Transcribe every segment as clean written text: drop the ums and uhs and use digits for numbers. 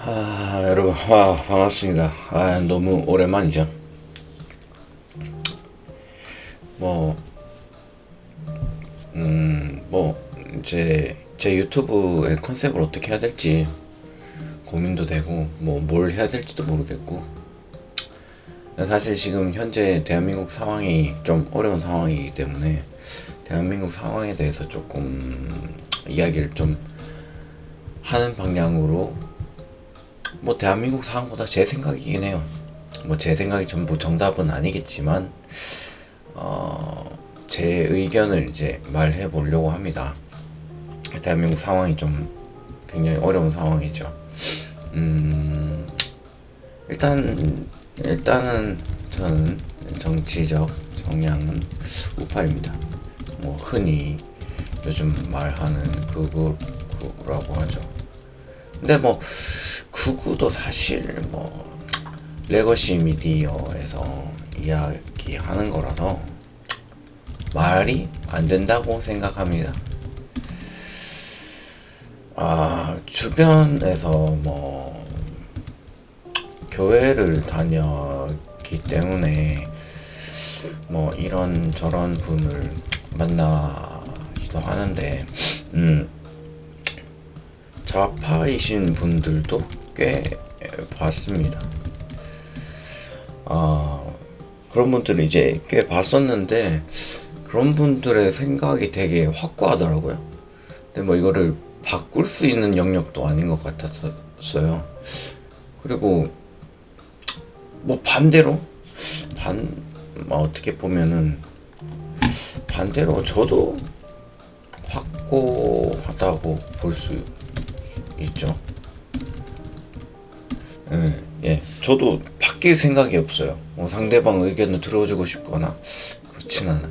여러분, 반갑습니다. 너무 오랜만이죠. 뭐, 이제 제 유튜브의 컨셉을 어떻게 해야 될지 고민도 되고, 뭘 해야 될지도 모르겠고. 사실 지금 현재 대한민국 상황이 좀 어려운 상황이기 때문에 대한민국 상황에 대해서 조금 이야기를 좀 하는 방향으로, 대한민국 상황보다 제 생각이긴 해요. 제 생각이 전부 정답은 아니겠지만, 제 의견을 이제 말해 보려고 합니다. 대한민국 상황이 좀 굉장히 어려운 상황이죠. 일단은 저는 정치적 성향은 우파입니다. 흔히 요즘 말하는 극우라고 하죠. 근데 극우도 사실 레거시 미디어에서 이야기하는 거라서 말이 안 된다고 생각합니다. 주변에서 교회를 다녔기 때문에 이런 저런 분을 만나기도 하는데, 좌파이신 분들도 꽤 봤습니다. 그런 분들을 이제 꽤 봤었는데, 그런 분들의 생각이 되게 확고하더라고요. 근데 이거를 바꿀 수 있는 영역도 아닌 것 같았어요. 그리고 반대로 어떻게 보면은 반대로 저도 확고하다고 볼 수 있죠. 저도 바뀔 생각이 없어요. 상대방 의견을 들어주고 싶거나 그렇진 않아.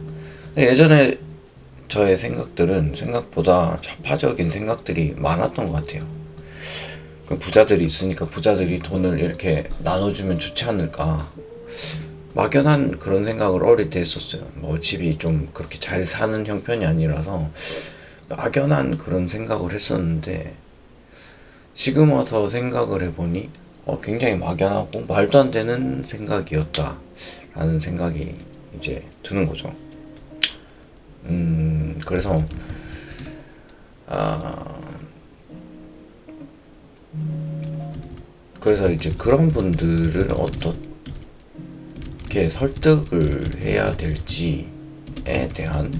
예전에 저의 생각들은 생각보다 좌파적인 생각들이 많았던 것 같아요. 부자들이 있으니까 부자들이 돈을 이렇게 나눠주면 좋지 않을까, 막연한 그런 생각을 어릴 때 했었어요. 집이 좀 그렇게 잘 사는 형편이 아니라서 막연한 그런 생각을 했었는데, 지금 와서 생각을 해보니 굉장히 막연하고 말도 안 되는 생각이었다 라는 생각이 이제 드는 거죠. 그래서 이제 그런 분들을 어떻게 설득을 해야 될지에 대한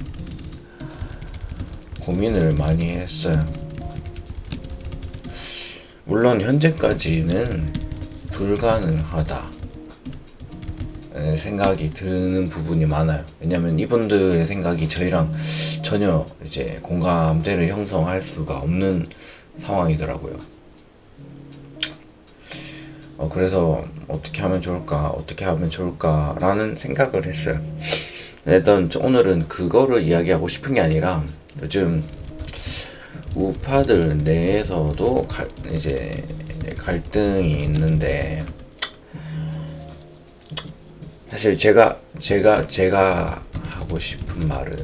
고민을 많이 했어요. 물론 현재까지는 불가능하다 생각이 드는 부분이 많아요. 왜냐면 이분들의 생각이 저희랑 전혀 이제 공감대를 형성할 수가 없는 상황이더라고요. 그래서 어떻게 하면 좋을까라는 생각을 했어요. 일단 오늘은 그거를 이야기하고 싶은 게 아니라, 요즘 우파들 내에서도 이제 갈등이 있는데, 사실 제가 하고 싶은 말은,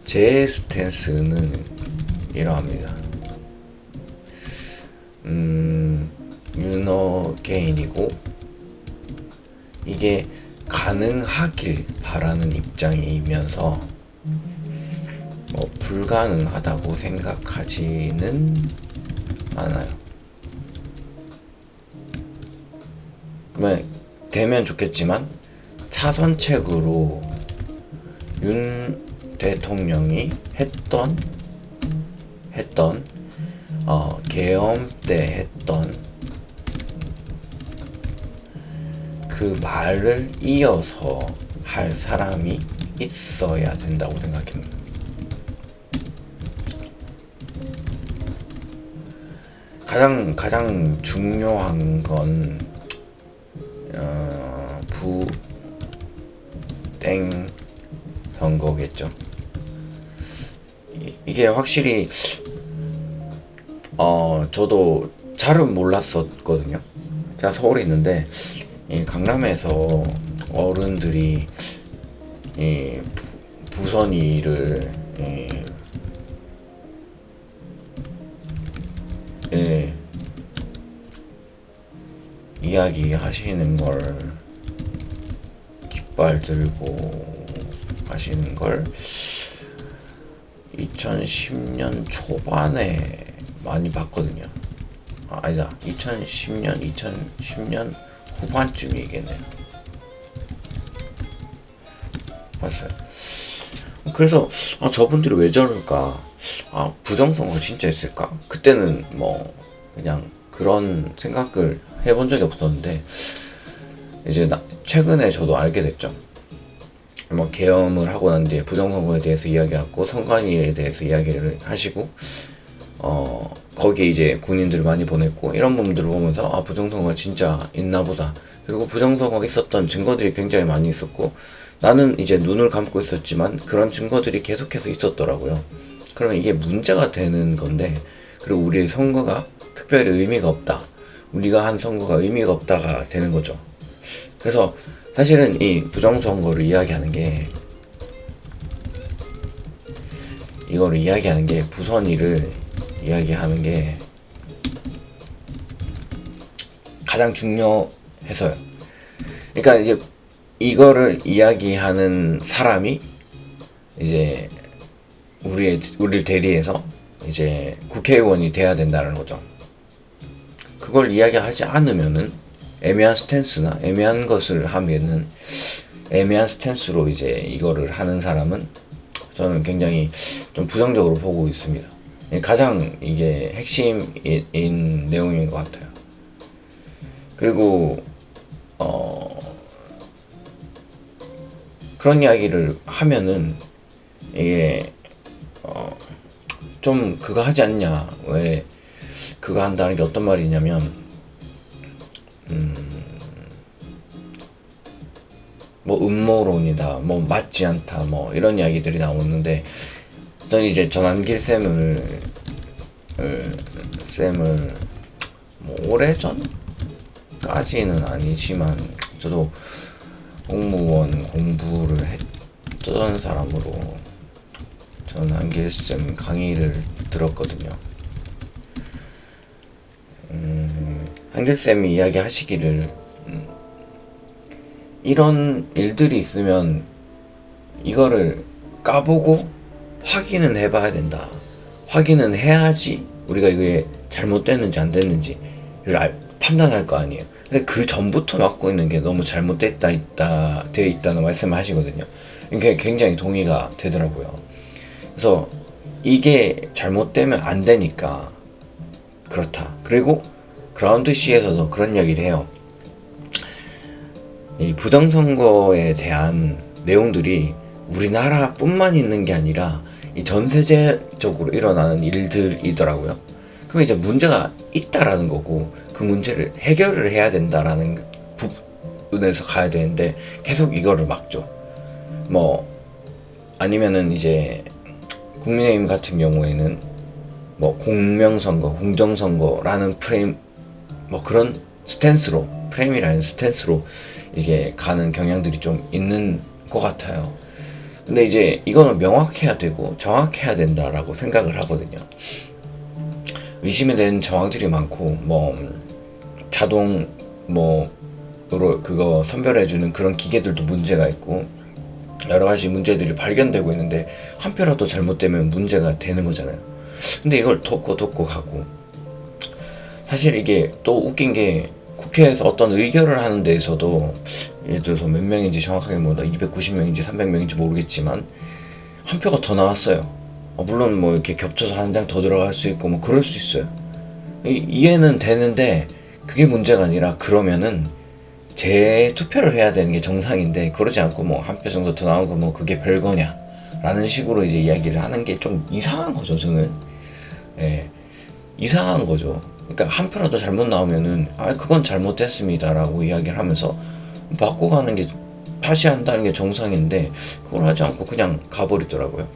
제 스탠스는 이러합니다. 유너게인이고, 이게 가능하길 바라는 입장이면서 불가능하다고 생각하지는 않아요. 그러면 되면 좋겠지만, 차선책으로 윤 대통령이 했던 계엄 때 했던 그 말을 이어서 할 사람이 있어야 된다고 생각합니다. 가장 중요한 건 부땡 선거겠죠. 이게 확실히 저도 잘은 몰랐었거든요. 제가 서울에 있는데, 강남에서 어른들이 부선이를 이야기하시는 걸, 깃발 들고 하시는 걸 2010년 초반에 많이 봤거든요. 아니다, 2010년 후반쯤이겠네요. 봤어요. 그래서 저분들이 왜 저럴까? 부정선거 진짜 있을까? 그때는 뭐 그냥 그런 생각을 해본 적이 없었는데, 이제 최근에 저도 알게 됐죠. 뭐 계엄을 하고 난 뒤에 부정선거에 대해서 이야기하고 선관위에 대해서 이야기를 하시고, 거기에 이제 군인들을 많이 보냈고, 이런 부분들을 보면서 부정선거가 진짜 있나 보다. 그리고 부정선거가 있었던 증거들이 굉장히 많이 있었고, 나는 이제 눈을 감고 있었지만 그런 증거들이 계속해서 있었더라고요. 그러면 이게 문제가 되는 건데, 그리고 우리의 선거가 특별히 의미가 없다, 우리가 한 선거가 의미가 없다가 되는 거죠. 그래서 사실은 이 부정선거를 이야기하는 게, 이거를 이야기하는 게, 부선의를 이야기하는 게 가장 중요해서요. 그러니까 이제 이거를 이야기하는 사람이 이제 우리를 대리해서 이제 국회의원이 돼야 된다는 거죠. 그걸 이야기하지 않으면은 애매한 스탠스나 애매한 것을 하면은, 애매한 스탠스로 이제 이거를 하는 사람은 저는 굉장히 좀 부정적으로 보고 있습니다. 가장 이게 핵심인 내용인 것 같아요. 그리고 그런 이야기를 하면은 이게 좀 그거 하지 않냐, 왜 그거 한다는 게 어떤 말이냐면, 뭐 음모론이다, 뭐 맞지 않다, 뭐 이런 이야기들이 나오는데, 저는 이제 전환길 쌤을 뭐 오래전까지는 아니지만 저도 공무원 공부를 했던 사람으로 전환길 쌤 강의를 들었거든요. 한길 쌤이 이야기하시기를, 이런 일들이 있으면 이거를 까보고 확인은 해봐야 된다. 확인은 해야지 우리가 이게 잘못됐는지 안 됐는지를 판단할 거 아니에요. 근데 그 전부터 맡고 있는 게 너무 되어 있다는 말씀을 하시거든요. 이게 굉장히 동의가 되더라고요. 그래서 이게 잘못되면 안 되니까 그렇다. 그리고 그라운드 C에서도 그런 이야기를 해요. 이 부정선거에 대한 내용들이 우리나라뿐만 있는 게 아니라 이 전 세계적으로 일어나는 일들이더라고요. 그럼 이제 문제가 있다라는 거고, 그 문제를 해결을 해야 된다라는 부분에서 가야 되는데 계속 이거를 막죠. 뭐 아니면은 이제 국민의힘 같은 경우에는 뭐 공명선거, 공정선거라는 프레임, 뭐 그런 스탠스로, 프레임이라는 스탠스로 이게 가는 경향들이 좀 있는 것 같아요. 근데 이제 이거는 명확해야 되고 정확해야 된다라고 생각을 하거든요. 의심이 되는 정황들이 많고, 뭐 자동 뭐로 그거 선별해주는 그런 기계들도 문제가 있고, 여러 가지 문제들이 발견되고 있는데 한 표라도 잘못되면 문제가 되는 거잖아요. 근데 이걸 덮고 가고, 사실 이게 또 웃긴 게, 국회에서 어떤 의결을 하는 데에서도 예를 들어서 몇 명인지 정확하게 모르다 290명인지 300명인지 모르겠지만 한 표가 더 나왔어요. 물론 뭐 이렇게 겹쳐서 한 장 더 들어갈 수 있고 뭐 그럴 수 있어요. 이해는 되는데 그게 문제가 아니라, 그러면은 재투표를 해야 되는 게 정상인데 그러지 않고 뭐 한 표 정도 더 나온 거 뭐 그게 별거냐 라는 식으로 이제 이야기를 하는 게 좀 이상한 거죠. 저는 이상한 거죠. 그러니까 한 표라도 잘못 나오면은 그건 잘못됐습니다 라고 이야기를 하면서 바꿔가는 게, 다시 한다는 게 정상인데 그걸 하지 않고 그냥 가버리더라고요.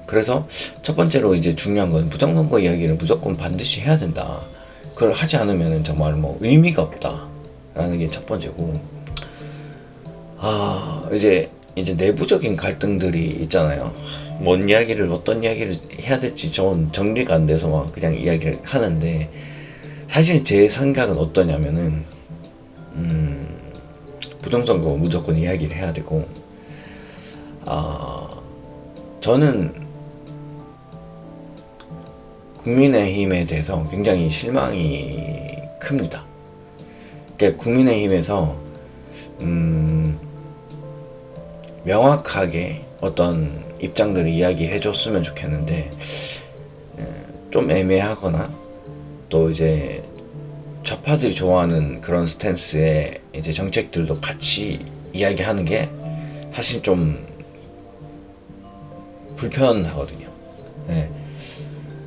그래서 첫 번째로 이제 중요한 건, 부정선거 이야기를 무조건 반드시 해야 된다. 그걸 하지 않으면은 정말 뭐 의미가 없다 라는 게 첫 번째고, 이제 내부적인 갈등들이 있잖아요. 뭔 이야기를, 어떤 이야기를 해야 될지 전 정리가 안 돼서 막 그냥 이야기를 하는데, 사실 제 생각은 어떠냐면은 부정선거 무조건 이야기를 해야 되고, 저는 국민의힘에 대해서 굉장히 실망이 큽니다. 그러니까 국민의힘에서 명확하게 어떤 입장들을 이야기해 줬으면 좋겠는데, 좀 애매하거나 또 이제 좌파들이 좋아하는 그런 스탠스의 이제 정책들도 같이 이야기하는 게 사실 좀 불편하거든요. 네.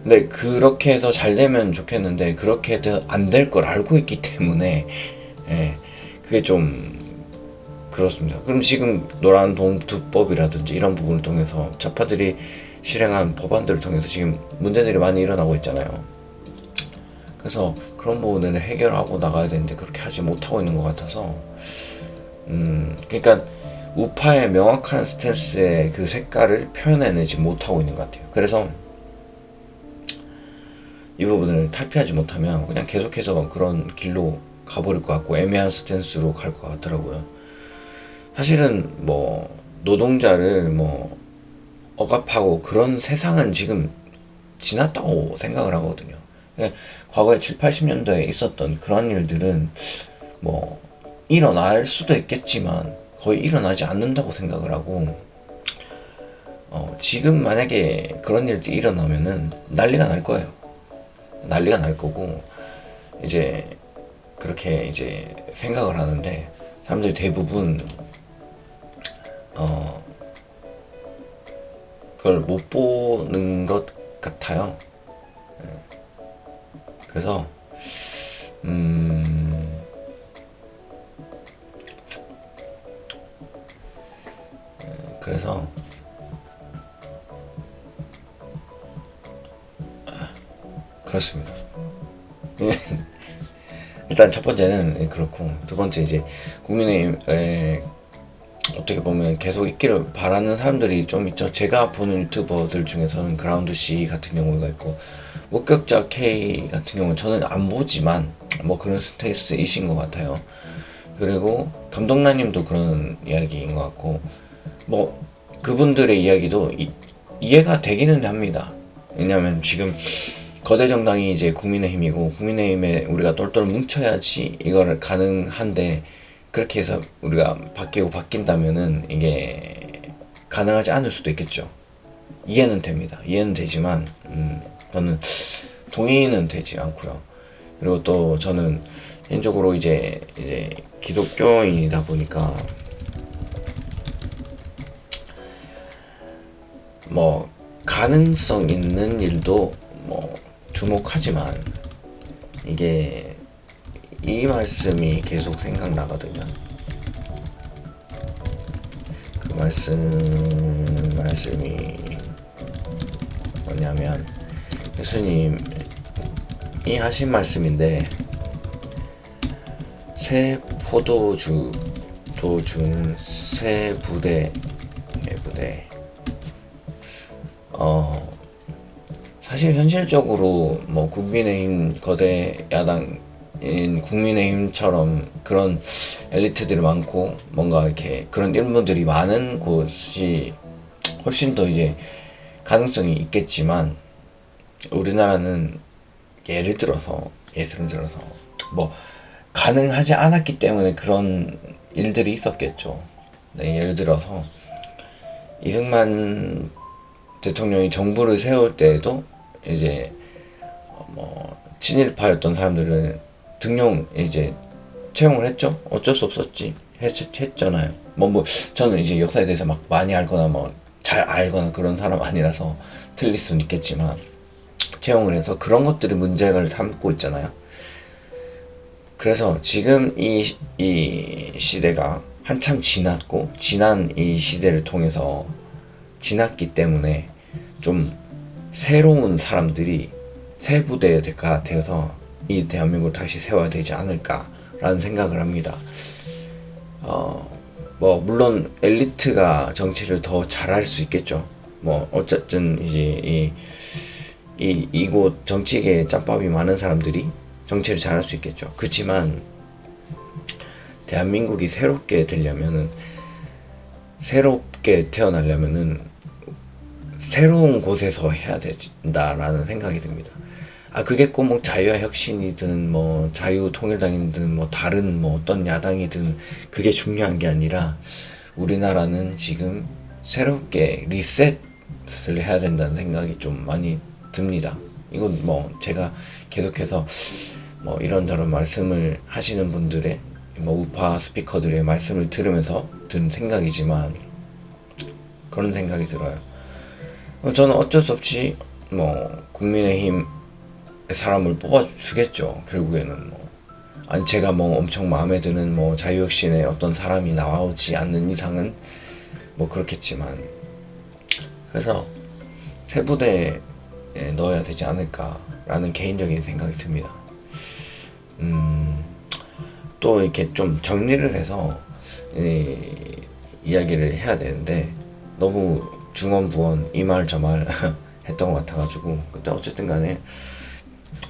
근데 그렇게 해서 잘 되면 좋겠는데 그렇게 해도 안 될 걸 알고 있기 때문에 그게 좀 그렇습니다. 그럼 지금 노란 봉투법이라든지 이런 부분을 통해서 좌파들이 실행한 법안들을 통해서 지금 문제들이 많이 일어나고 있잖아요. 그래서 그런 부분을 해결하고 나가야 되는데 그렇게 하지 못하고 있는 것 같아서, 그러니까 우파의 명확한 스탠스의 그 색깔을 표현해내지 못하고 있는 것 같아요. 그래서 이 부분을 탈피하지 못하면 그냥 계속해서 그런 길로 가버릴 것 같고 애매한 스탠스로 갈 것 같더라고요. 사실은 뭐 노동자를 뭐 억압하고 그런 세상은 지금 지났다고 생각을 하거든요. 과거에 7, 80년대에 있었던 그런 일들은 뭐 일어날 수도 있겠지만 거의 일어나지 않는다고 생각을 하고, 지금 만약에 그런 일들이 일어나면은 난리가 날 거예요. 난리가 날 거고, 이제 그렇게 이제 생각을 하는데 사람들이 대부분 그걸 못 보는 것 같아요. 그래서 그래서 그렇습니다. 일단 첫 번째는 그렇고, 두 번째 이제 국민의힘에 어떻게 보면 계속 있기를 바라는 사람들이 좀 있죠. 제가 보는 유튜버들 중에서는 그라운드 C 같은 경우가 있고, 목격자 K 같은 경우는 저는 안 보지만 뭐 그런 스테이스이신 것 같아요. 그리고 감독나님도 그런 이야기인 것 같고, 뭐 그분들의 이야기도 이해가 되기는 합니다. 왜냐면 지금 거대 정당이 이제 국민의힘이고, 국민의힘에 우리가 똘똘 뭉쳐야지 이거를 가능한데, 그렇게 해서 우리가 바뀐다면은 이게 가능하지 않을 수도 있겠죠. 이해는 됩니다. 이해는 되지만 저는 동의는 되지 않고요. 그리고 또 저는 개인적으로 이제 기독교인이다 보니까 뭐 가능성 있는 일도 뭐 주목하지만, 이게 이 말씀이 계속 생각나거든요. 그 말씀이 뭐냐면, 예수님이 하신 말씀인데, 새 포도주는 새 부대 사실 현실적으로 뭐 국민의힘 거대 야당인 국민의힘처럼 그런 엘리트들이 많고 뭔가 이렇게 그런 인물들이 많은 곳이 훨씬 더 이제 가능성이 있겠지만, 우리나라는 예를 들어서 뭐 가능하지 않았기 때문에 그런 일들이 있었겠죠. 네, 예를 들어서 이승만 대통령이 정부를 세울 때에도 이제 뭐 친일파였던 사람들은 등용 이제 채용을 했죠. 어쩔 수 없었지. 했잖아요. 뭐 저는 이제 역사에 대해서 막 많이 알거나 뭐 잘 알거나 그런 사람 아니라서 틀릴 수는 있겠지만 채용을 해서 그런 것들이 문제를 삼고 있잖아요. 그래서 지금 이 시대가 한참 지났고, 지난 이 시대를 통해서 지났기 때문에 좀 새로운 사람들이 새 부대가 되어서 이 대한민국을 다시 세워야 되지 않을까라는 생각을 합니다. 뭐 물론 엘리트가 정치를 더 잘할 수 있겠죠. 뭐 어쨌든 이제 이곳 정치계에 짬밥이 많은 사람들이 정치를 잘할 수 있겠죠. 그렇지만 대한민국이 새롭게 되려면은, 새롭게 태어나려면은 새로운 곳에서 해야 된다라는 생각이 듭니다. 그게 꼭 뭐 자유와 혁신이든 뭐 자유통일당이든 뭐 다른 뭐 어떤 야당이든 그게 중요한 게 아니라, 우리나라는 지금 새롭게 리셋을 해야 된다는 생각이 좀 많이 듭니다. 이건 뭐 제가 계속해서 뭐 이런저런 말씀을 하시는 분들의 뭐 우파 스피커들의 말씀을 들으면서 든 생각이지만, 그런 생각이 들어요. 저는 어쩔 수 없이 뭐 국민의힘 사람을 뽑아주겠죠. 결국에는 뭐, 아니 제가 뭐 엄청 마음에 드는 뭐 자유혁신의 어떤 사람이 나오지 않는 이상은 뭐 그렇겠지만, 그래서 새 부대에 넣어야 되지 않을까라는 개인적인 생각이 듭니다. 또 이렇게 좀 정리를 해서 이야기를 해야 되는데, 너무 중언부언 이 말 저 말 했던 것 같아가지고, 근데 어쨌든 간에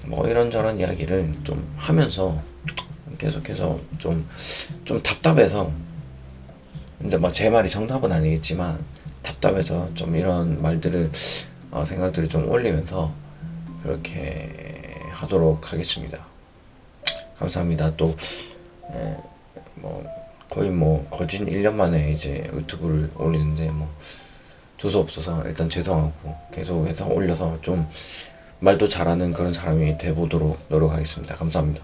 뭐 이런저런 이야기를 좀 하면서 계속해서 좀 답답해서, 근데 뭐 제 말이 정답은 아니겠지만 답답해서 좀 이런 말들을 생각들을 좀 올리면서 그렇게 하도록 하겠습니다. 감사합니다. 또 뭐 거의 뭐 거진 1년 만에 이제 유튜브를 올리는데, 뭐 두서 없어서 일단 죄송하고, 계속해서 올려서 좀 말도 잘하는 그런 사람이 돼보도록 노력하겠습니다. 감사합니다.